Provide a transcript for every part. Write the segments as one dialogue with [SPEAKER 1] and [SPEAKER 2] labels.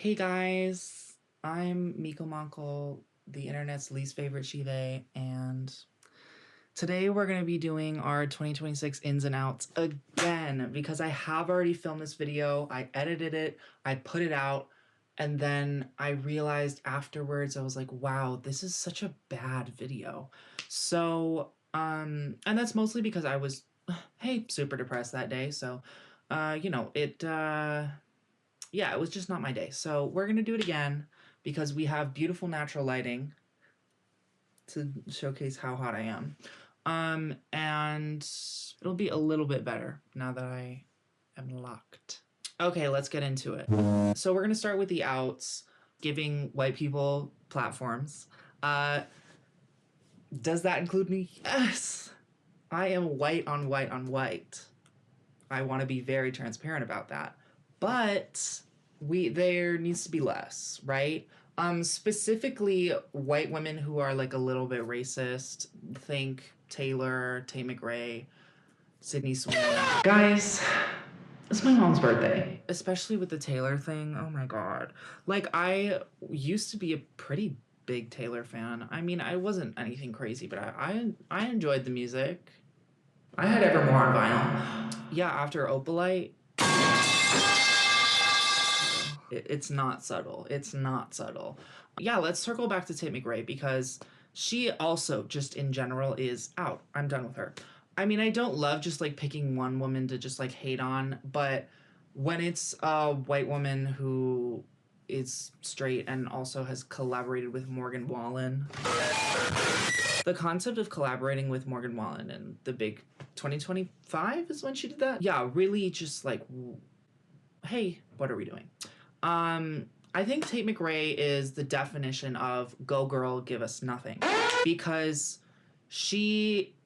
[SPEAKER 1] Hey guys, I'm Miko Monkel, the internet's least favorite she/they, and today we're going to be doing our 2026 ins and outs again because I have already filmed this video, I edited it, I put it out, and then I realized afterwards, I was like, wow, this is such a bad video. So, and that's mostly because I was, hey, super depressed that day, so, yeah, it was just not my day. So we're going to do it again because we have beautiful natural lighting to showcase how hot I am. And it'll be a little bit better now that I am locked. Okay, let's get into it. So we're going to start with the outs, giving white people platforms. Does that include me? Yes. I am white on white on white. I want to be very transparent about that. But there needs to be less, right? Specifically white women who are like a little bit racist. Think Taylor, Tay McRae, Sydney Sweeney. Guys, it's my mom's birthday. Especially with the Taylor thing. Oh my god. Like, I used to be a pretty big Taylor fan. I mean, I wasn't anything crazy, but I enjoyed the music. I had Evermore on vinyl. Yeah, after Opalite. It's not subtle. It's not subtle. Yeah, let's circle back to Tate McRae because she also, just in general, is out. I'm done with her. I mean, I don't love just like picking one woman to just like hate on, but when it's a white woman who is straight and also has collaborated with Morgan Wallen, the concept of collaborating with Morgan Wallen in the big 2025 is when she did that. Yeah, really just like, hey, what are we doing? I think Tate McRae is the definition of go girl, give us nothing. Because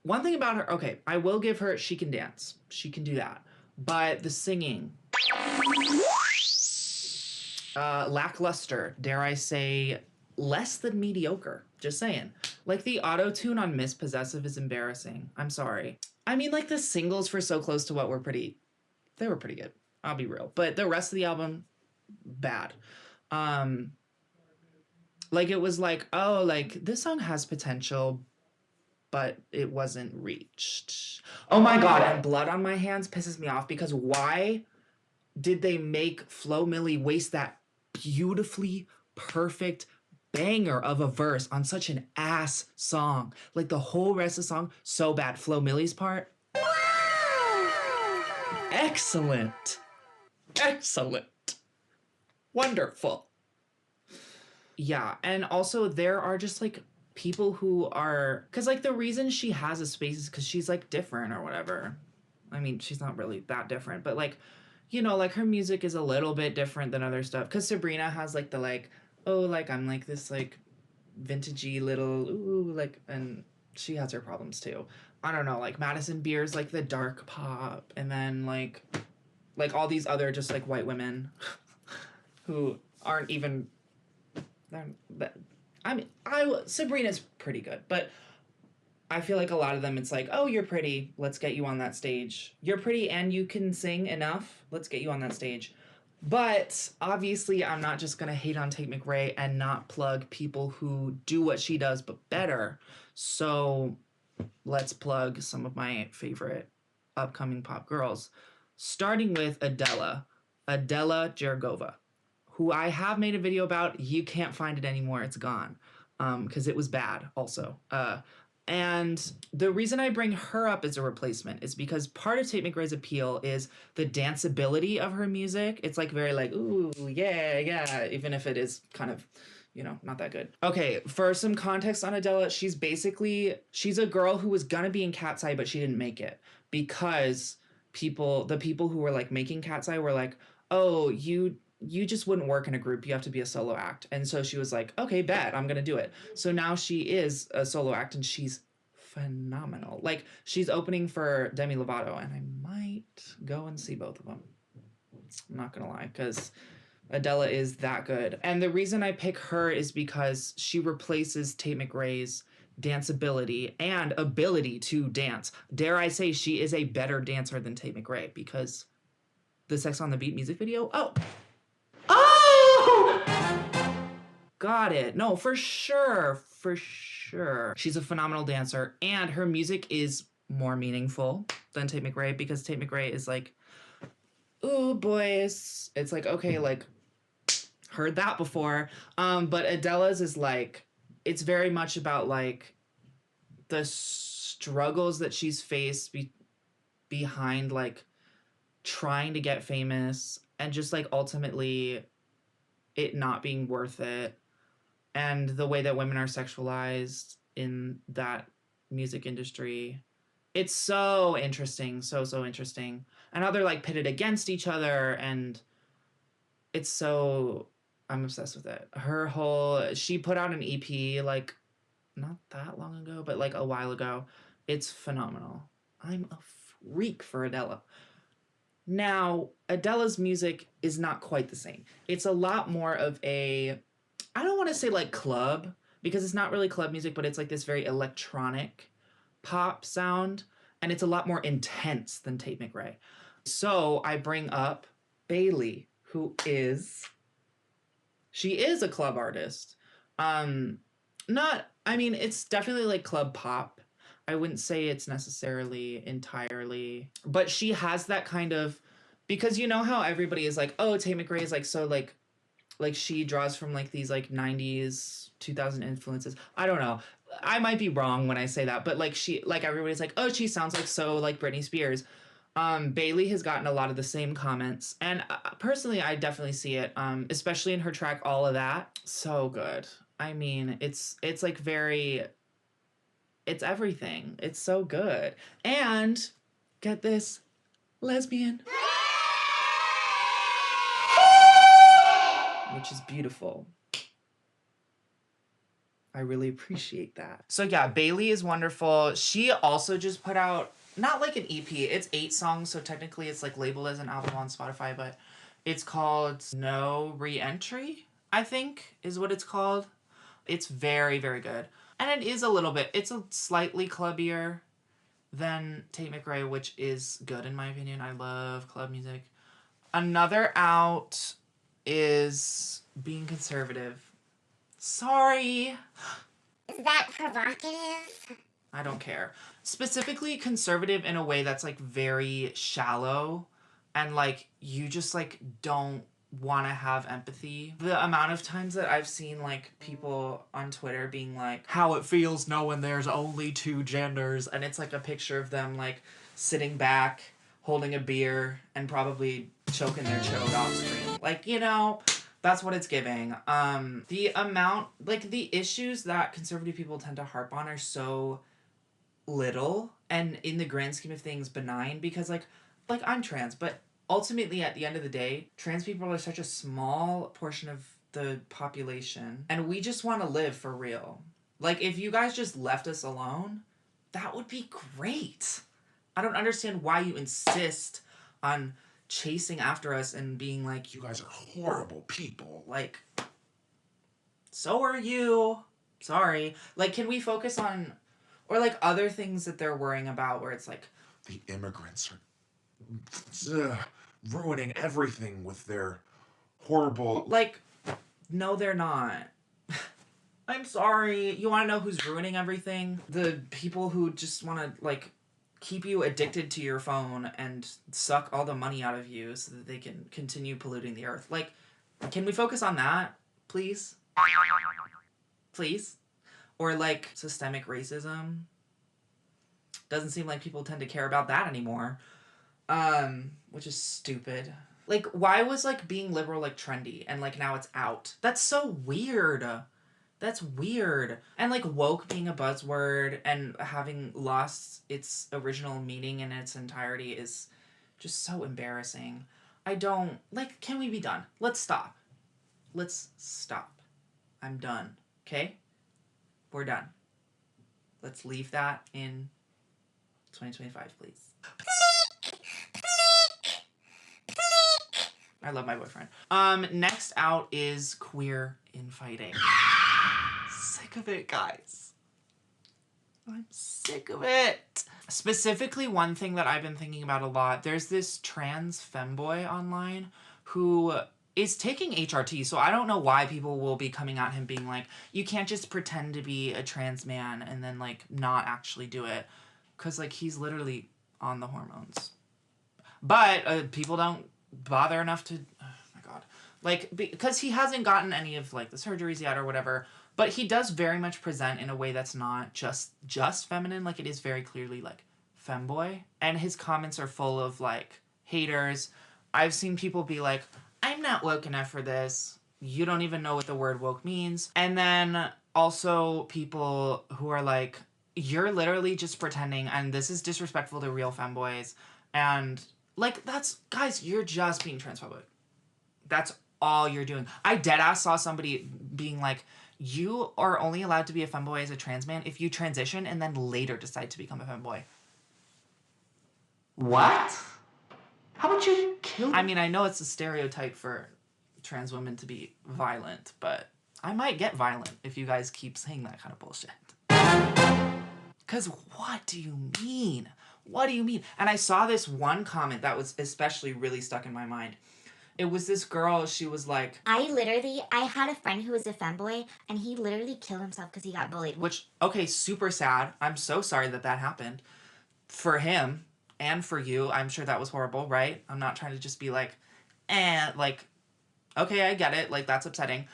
[SPEAKER 1] one thing about her, okay, I will give her, she can dance. She can do that. But the singing, lackluster, dare I say, less than mediocre. Just saying. Like, the auto-tune on Miss Possessive is embarrassing. I'm sorry. I mean, like, the singles for So Close to What were they were pretty good. I'll be real. But the rest of the album, bad. Like, it was like, oh, like, this song has potential, but it wasn't reached. Oh my god, and Blood on My Hands pisses me off because why did they make Flo Milli waste that beautifully perfect banger of a verse on such an ass song? Like, the whole rest of the song, so bad. Flo Milli's part, excellent. Excellent. Wonderful. Yeah, and also there are just like people who are, because like the reason she has a space is because she's like different or whatever. I mean, she's not really that different, but like, you know, like her music is a little bit different than other stuff. Because Sabrina has like the like, oh, like I'm like this like vintagey little ooh, like, and she has her problems too. I don't know, like Madison Beer's like the dark pop, and then like all these other just like white women who aren't even. I mean, Sabrina's pretty good, but I feel like a lot of them, it's like, oh, you're pretty, let's get you on that stage. You're pretty and you can sing enough, let's get you on that stage. But obviously, I'm not just gonna hate on Tate McRae and not plug people who do what she does but better. So let's plug some of my favorite upcoming pop girls, starting with Adela Jargova, who I have made a video about. You can't find it anymore. It's gone because it was bad also. And the reason I bring her up as a replacement is because part of Tate McRae's appeal is the danceability of her music. It's like very like, ooh, yeah, yeah, even if it is kind of, you know, not that good. Okay, for some context on Adela, she's a girl who was gonna be in Cat's Eye, but she didn't make it because the people who were like making Cat's Eye were like, oh, you just wouldn't work in a group. You have to be a solo act. And so she was like, okay, bet, I'm going to do it. So now she is a solo act and she's phenomenal. Like, she's opening for Demi Lovato and I might go and see both of them. I'm not going to lie, because Adela is that good. And the reason I pick her is because she replaces Tate McRae's danceability and ability to dance. Dare I say she is a better dancer than Tate McRae, because the Sex on the Beat music video, got it. No, for sure. For sure. She's a phenomenal dancer, and her music is more meaningful than Tate McRae, because Tate McRae is like, ooh, boys. It's like, okay, like, heard that before. But Adele's is like, it's very much about like the struggles that she's faced behind like trying to get famous, and just like ultimately it not being worth it, and the way that women are sexualized in that music industry. It's so interesting, so interesting. And how they're like pitted against each other, and it's so, I'm obsessed with it. Her whole, she put out an EP like not that long ago, but like a while ago. It's phenomenal. I'm a freak for Adele. Now, Adele's music is not quite the same. It's a lot more of a, I don't want to say like club, because it's not really club music, but it's like this very electronic pop sound, and it's a lot more intense than Tate McRae. So I bring up Bailey, who is, she is a club artist. Not, I mean, it's definitely like club pop. I wouldn't say it's necessarily entirely, but she has that kind of, because you know how everybody is like, oh, Tate McRae is like so like she draws from like these like 90s 2000 influences. I don't know, I might be wrong when I say that, but like she, like everybody's like, oh, she sounds like so like Britney Spears. Bailey has gotten a lot of the same comments, and personally I definitely see it, especially in her track All of That. So good. I mean, it's like very, it's everything. It's so good. And get this, lesbian, which is beautiful. I really appreciate that. So yeah, Bailey is wonderful. She also just put out, not like an EP, it's 8 songs, so technically it's like labeled as an album on Spotify, but it's called No Re-Entry, I think is what it's called. It's very, very good. And it is a little bit, it's a slightly clubbier than Tate McRae, which is good in my opinion. I love club music. Another out is Being Conservative. Sorry.
[SPEAKER 2] Is that provocative?
[SPEAKER 1] I don't care. Specifically conservative in a way that's like very shallow, and like you just like don't want to have empathy. The amount of times that I've seen like people on Twitter being like, how it feels knowing there's only 2 genders, and it's like a picture of them like sitting back holding a beer and probably choking their chode off screen. Like, you know, that's what it's giving. The amount, like the issues that conservative people tend to harp on are so little, and in the grand scheme of things benign, because like I'm trans, but ultimately at the end of the day, trans people are such a small portion of the population, and we just want to live for real. Like if you guys just left us alone, that would be great. I don't understand why you insist on chasing after us and being like,
[SPEAKER 3] You guys are horrible people.
[SPEAKER 1] like, so are you. Sorry. Like, can we focus on, or like other things that they're worrying about where it's like,
[SPEAKER 3] The immigrants are ruining everything with their horrible.
[SPEAKER 1] like, no, they're not. I'm sorry. You want to know who's ruining everything? The people who just want to like keep you addicted to your phone and suck all the money out of you so that they can continue polluting the earth. Like, can we focus on that, please? Please? Or like systemic racism. Doesn't seem like people tend to care about that anymore. Which is stupid. Like, why was like being liberal like trendy and like now it's out? That's so weird. That's weird. And like woke being a buzzword and having lost its original meaning in its entirety is just so embarrassing. I don't, like, can we be done? Let's stop. Let's stop. I'm done. Okay? We're done. Let's leave that in 2025, please. I love my boyfriend. Next out is Queer in Fighting. Sick of it, guys. I'm sick of it. Specifically, one thing that I've been thinking about a lot, there's this trans femboy online who is taking HRT. So I don't know why people will be coming at him being like, you can't just pretend to be a trans man and then like not actually do it. Because like he's literally on the hormones. But people don't bother enough to, oh my God. Like, because he hasn't gotten any of like the surgeries yet or whatever. But he does very much present in a way that's not just feminine. Like it is very clearly like femboy. And his comments are full of like haters. I've seen people be like, I'm not woke enough for this. You don't even know what the word woke means. And then also people who are like, you're literally just pretending and this is disrespectful to real femboys. And like, that's, guys, you're just being transphobic. That's all you're doing. I deadass saw somebody being like, you are only allowed to be a femboy as a trans man if you transition and then later decide to become a femboy. What? How about you kill? I mean, I know it's a stereotype for trans women to be violent, but I might get violent if you guys keep saying that kind of bullshit. Because what do you mean? What do you mean? And I saw this one comment that was especially really stuck in my mind. It was this girl, she was like...
[SPEAKER 2] I had a friend who was a femboy, and he literally killed himself because he got bullied.
[SPEAKER 1] Which, okay, super sad. I'm so sorry that that happened. For him, and for you, I'm sure that was horrible, right? I'm not trying to just be like, like, okay, I get it, like, that's upsetting.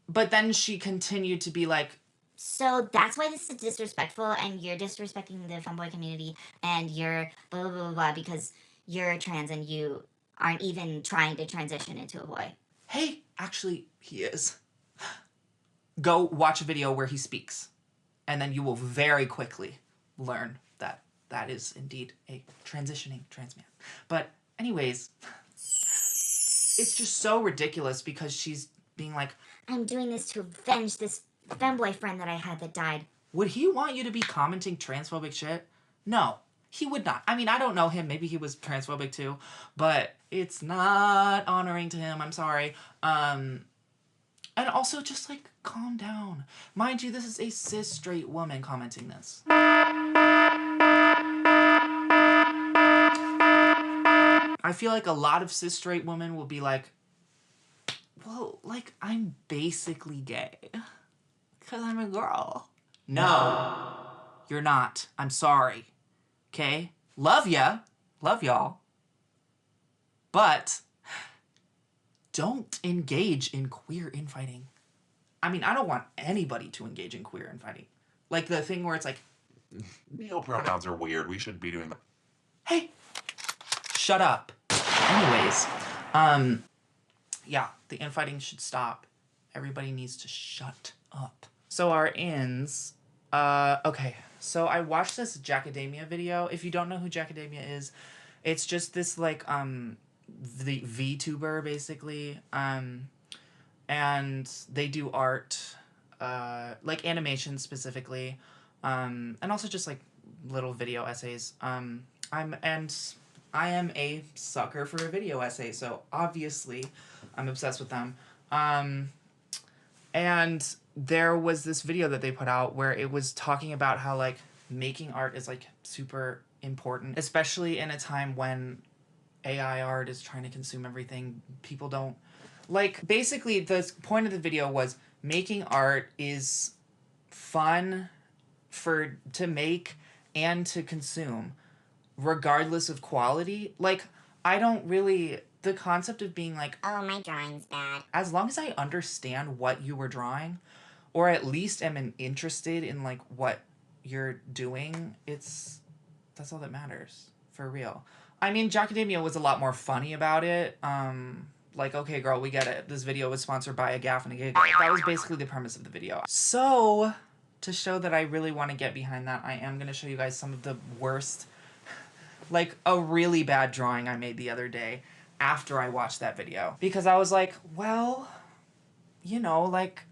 [SPEAKER 1] But then she continued to be like...
[SPEAKER 2] So that's why this is disrespectful, and you're disrespecting the femboy community, and you're blah, blah, blah, blah, because you're trans and you aren't even trying to transition into a boy.
[SPEAKER 1] Hey, actually, he is. Go watch a video where he speaks, and then you will very quickly learn that that is indeed a transitioning trans man. But anyways, it's just so ridiculous because she's being like,
[SPEAKER 2] I'm doing this to avenge this femboy friend that I had that died.
[SPEAKER 1] Would he want you to be commenting transphobic shit? No, he would not. I mean, I don't know him. Maybe he was transphobic too, but it's not honoring to him. I'm sorry. And also just like calm down. Mind you, this is a cis straight woman commenting this. I feel like a lot of cis straight women will be like, well, like, I'm basically gay. Because I'm a girl. No, you're not. I'm sorry. Okay? Love ya. Love y'all. But don't engage in queer infighting. I mean, I don't want anybody to engage in queer infighting. Like the thing where it's like,
[SPEAKER 3] Male pronouns are weird. We shouldn't be doing that.
[SPEAKER 1] hey, shut up. Anyways, yeah, the infighting should stop. Everybody needs to shut up. So our ins, okay, so I watched this Jackademia video. If you don't know who Jackademia is, it's just this like, the VTuber basically, and they do art, like animation specifically, and also just like little video essays. I am a sucker for a video essay, so obviously I'm obsessed with them. And there was this video that they put out where it was talking about how like making art is like super important, especially in a time when AI art is trying to consume everything. People don't like, basically the point of the video was making art is fun to make and to consume regardless of quality. Like, I don't really, the concept of being like,
[SPEAKER 2] Oh, my drawing's bad.
[SPEAKER 1] as long as I understand what you were drawing, or at least am interested in like what you're doing, that's all that matters, for real. I mean, Jackademia was a lot more funny about it. Like, okay, girl, we get it. This video was sponsored by a gaff and a gig. That was basically the premise of the video. So, to show that I really want to get behind that, I am going to show you guys some of the worst, like a really bad drawing I made the other day after I watched that video. Because I was like, well, you know, like,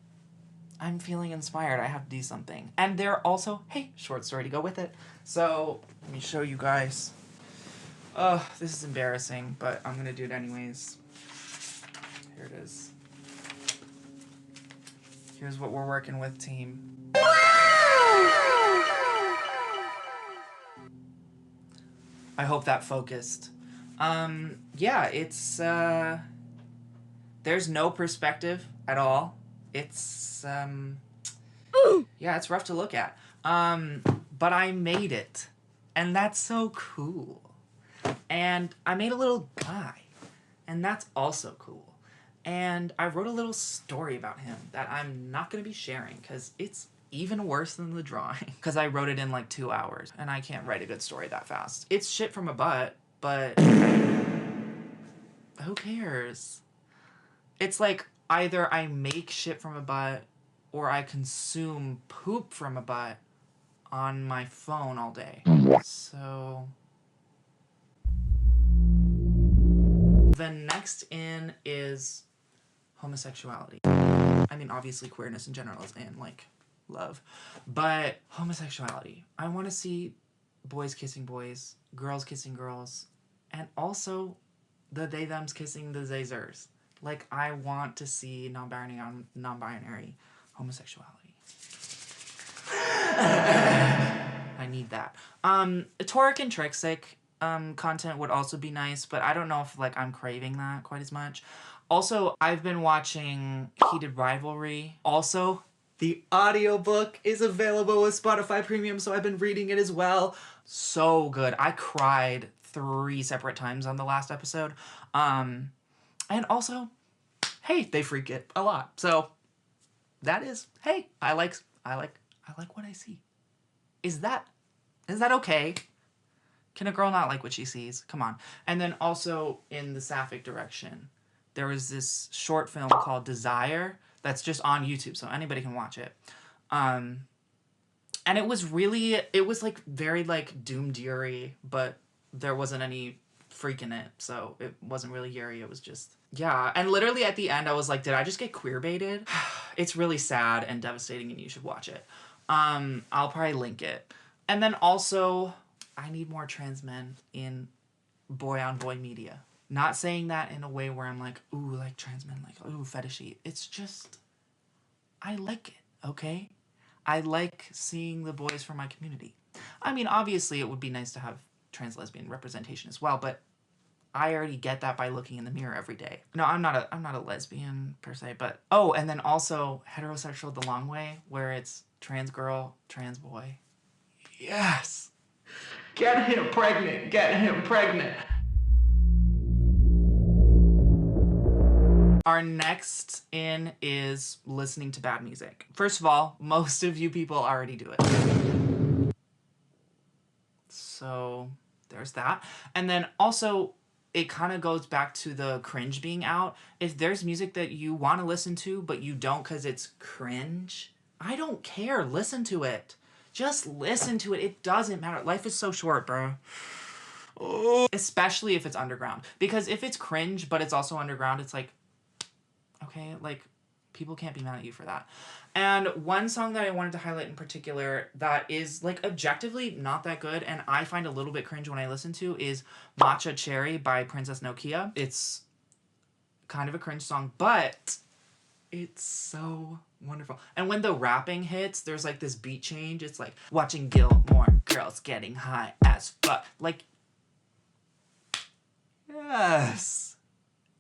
[SPEAKER 1] I'm feeling inspired. I have to do something. And they're also, hey, short story to go with it. So, let me show you guys. This is embarrassing, but I'm going to do it anyways. Here it is. Here's what we're working with, team. I hope that focused. Yeah, it's There's no perspective at all. It's yeah, it's rough to look at. But I made it. And that's so cool. And I made a little guy. And that's also cool. And I wrote a little story about him that I'm not going to be sharing because it's even worse than the drawing. Because I wrote it in like 2 hours. And I can't write a good story that fast. It's shit from a butt, but who cares? It's like either I make shit from a butt or I consume poop from a butt on my phone all day. So the next in is homosexuality. I mean, obviously queerness in general is in, like, love. But homosexuality. I want to see boys kissing boys, girls kissing girls, and also the they-thems kissing the they-zers. Like, I want to see non-binary homosexuality. I need that. Toric and Trixic content would also be nice, but I don't know if, like, I'm craving that quite as much. Also, I've been watching Heated Rivalry. Also, the audiobook is available with Spotify Premium, so I've been reading it as well. So good. I cried 3 separate times on the last episode. And also, hey, they freak it a lot. So that is, hey, I like what I see. Is that okay? Can a girl not like what she sees? Come on. And then also in the sapphic direction, there was this short film called Desire that's just on YouTube, so anybody can watch it. And it was like very like Doom Fury, but there wasn't any freak in it, so it wasn't really Yuri. It was just, yeah. And literally at the end, I was like, did I just get queer baited? It's really sad and devastating, and you should watch it. I'll probably link it. And then also, I need more trans men in boy-on-boy media. Not saying that in a way where I'm like, ooh, like trans men, like, ooh, fetishy. It's just, I like it, okay? I like seeing the boys from my community. I mean, obviously, it would be nice to have trans lesbian representation as well, but I already get that by looking in the mirror every day. No, I'm not a lesbian per se, but oh, and then also heterosexual the long way, where it's trans girl, trans boy. Yes. Get him pregnant. Get him pregnant. Our next in is listening to bad music. First of all, most of you people already do it. So there's that. And then also, it kind of goes back to the cringe being out. If there's music that you want to listen to, but you don't because it's cringe, I don't care. Listen to it. Just listen to it. It doesn't matter. Life is so short, bro. Oh. Especially if it's underground. Because if it's cringe, but it's also underground, it's like, okay, like, people can't be mad at you for that. And one song that I wanted to highlight in particular that is, like, objectively not that good, and I find a little bit cringe when I listen to, is Matcha Cherry by Princess Nokia. It's kind of a cringe song, but it's so wonderful. And when the rapping hits, there's, like, this beat change. It's like, watching Gilmore Girls getting high as fuck. Like, yes.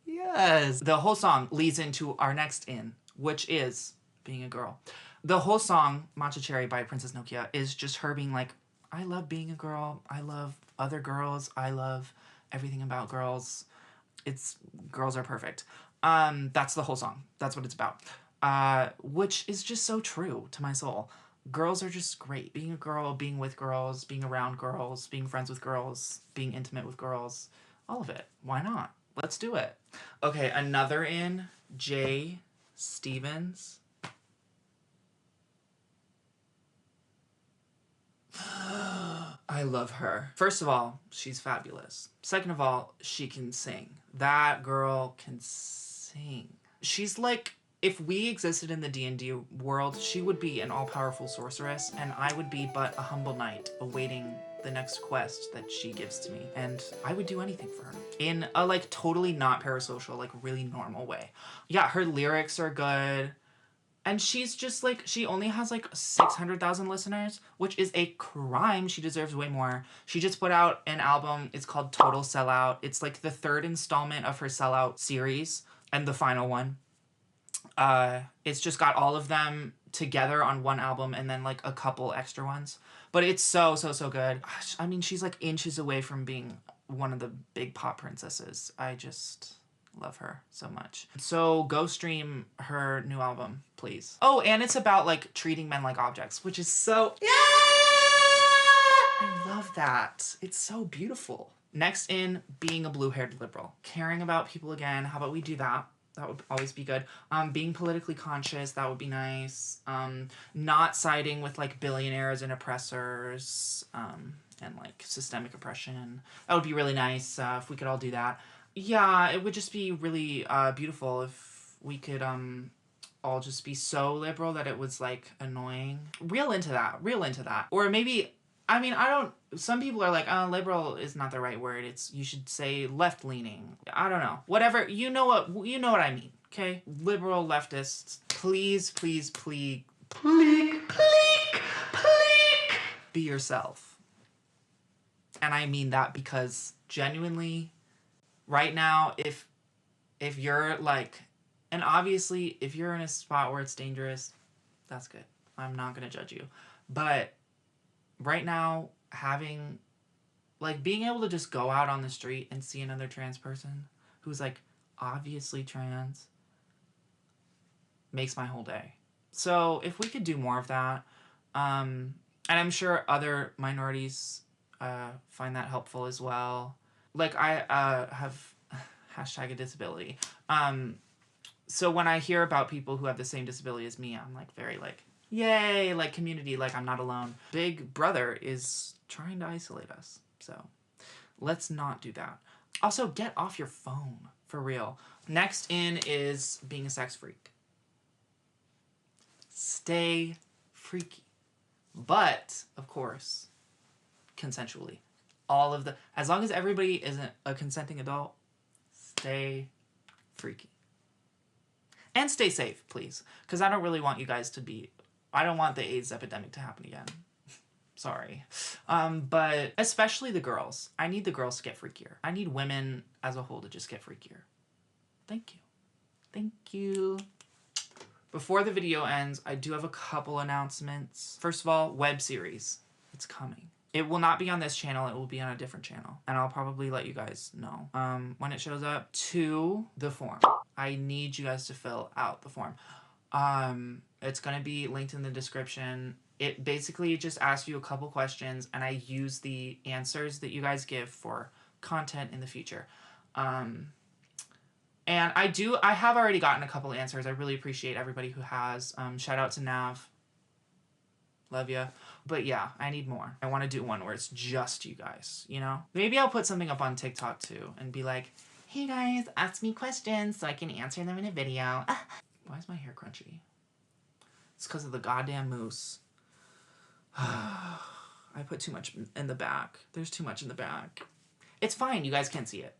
[SPEAKER 1] Yes. The whole song leads into our next in, which is being a girl. The whole song, Matcha Cherry by Princess Nokia, is just her being like, I love being a girl. I love other girls. I love everything about girls. Girls are perfect. That's the whole song. That's what it's about. Which is just so true to my soul. Girls are just great. Being a girl, being with girls, being around girls, being friends with girls, being intimate with girls, all of it. Why not? Let's do it. Okay, another in, Jay Stevens. I love her. First of all, she's fabulous. Second of all, she can sing. That girl can sing. She's like, if we existed in the D&D world, she would be an all-powerful sorceress, and I would be but a humble knight awaiting the next quest that she gives to me. And I would do anything for her. In a, like, totally not parasocial, like, really normal way. Yeah, her lyrics are good. And she's just, like, she only has, like, 600,000 listeners, which is a crime. She deserves way more. She just put out an album. It's called Total Sellout. It's, like, the 3rd installment of her Sellout series. and the final one. It's just got all of them together on one album and then like a couple extra ones. But it's so good. I mean, she's like inches away from being one of the big pop princesses. I just love her so much. So go stream her new album, please. Oh, and it's about like treating men like objects, which is so... Yeah! I love that. It's so beautiful. Next in, being a blue-haired liberal. Caring about people again. How about we do that? That would always be good. Being politically conscious, that would be nice. Not siding with like billionaires and oppressors, and like systemic oppression. That would be really nice if we could all do that. Yeah, it would just be really beautiful if we could all just be so liberal that it was like annoying. Real into that. Or maybe, I mean, some people are like, oh, liberal is not the right word. You should say left leaning. I don't know. Whatever. You know what I mean. Okay? Liberal, leftists, please be yourself. And I mean that because genuinely right now, if you're like, and obviously if you're in a spot where it's dangerous, that's good. I'm not going to judge you. But right now, being able to just go out on the street and see another trans person who's like obviously trans makes my whole day. So if we could do more of that, and I'm sure other minorities find that helpful as well. Like I have hashtag a disability. So when I hear about people who have the same disability as me, I'm like very like, yay, like community, like I'm not alone. Big Brother is trying to isolate us. So let's not do that. Also, get off your phone, for real. Next in is being a sex freak. Stay freaky. But, of course, consensually. As long as everybody isn't a consenting adult, stay freaky. And stay safe, please. Because I don't really want you guys I don't want the AIDS epidemic to happen again. Sorry. But especially the girls. I need the girls to get freakier. I need women as a whole to just get freakier. Thank you. Thank you. Before the video ends, I do have a couple announcements. First of all, web series. It's coming. It will not be on this channel. It will be on a different channel. And I'll probably let you guys know when it shows up. 2, the form. I need you guys to fill out the form. It's going to be linked in the description. It basically just asks you a couple questions, and I use the answers that you guys give for content in the future. And I have already gotten a couple answers. I really appreciate everybody who has. Shout out to Nav. Love ya. But yeah, I need more. I want to do one where it's just you guys, you know? Maybe I'll put something up on TikTok too and be like, hey guys, ask me questions so I can answer them in a video. Why is my hair crunchy? It's because of the goddamn mousse. I put too much in the back. There's too much in the back. It's fine. You guys can't see it.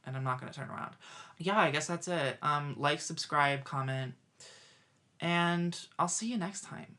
[SPEAKER 1] And I'm not going to turn around. Yeah, I guess that's it. Like, subscribe, comment. And I'll see you next time.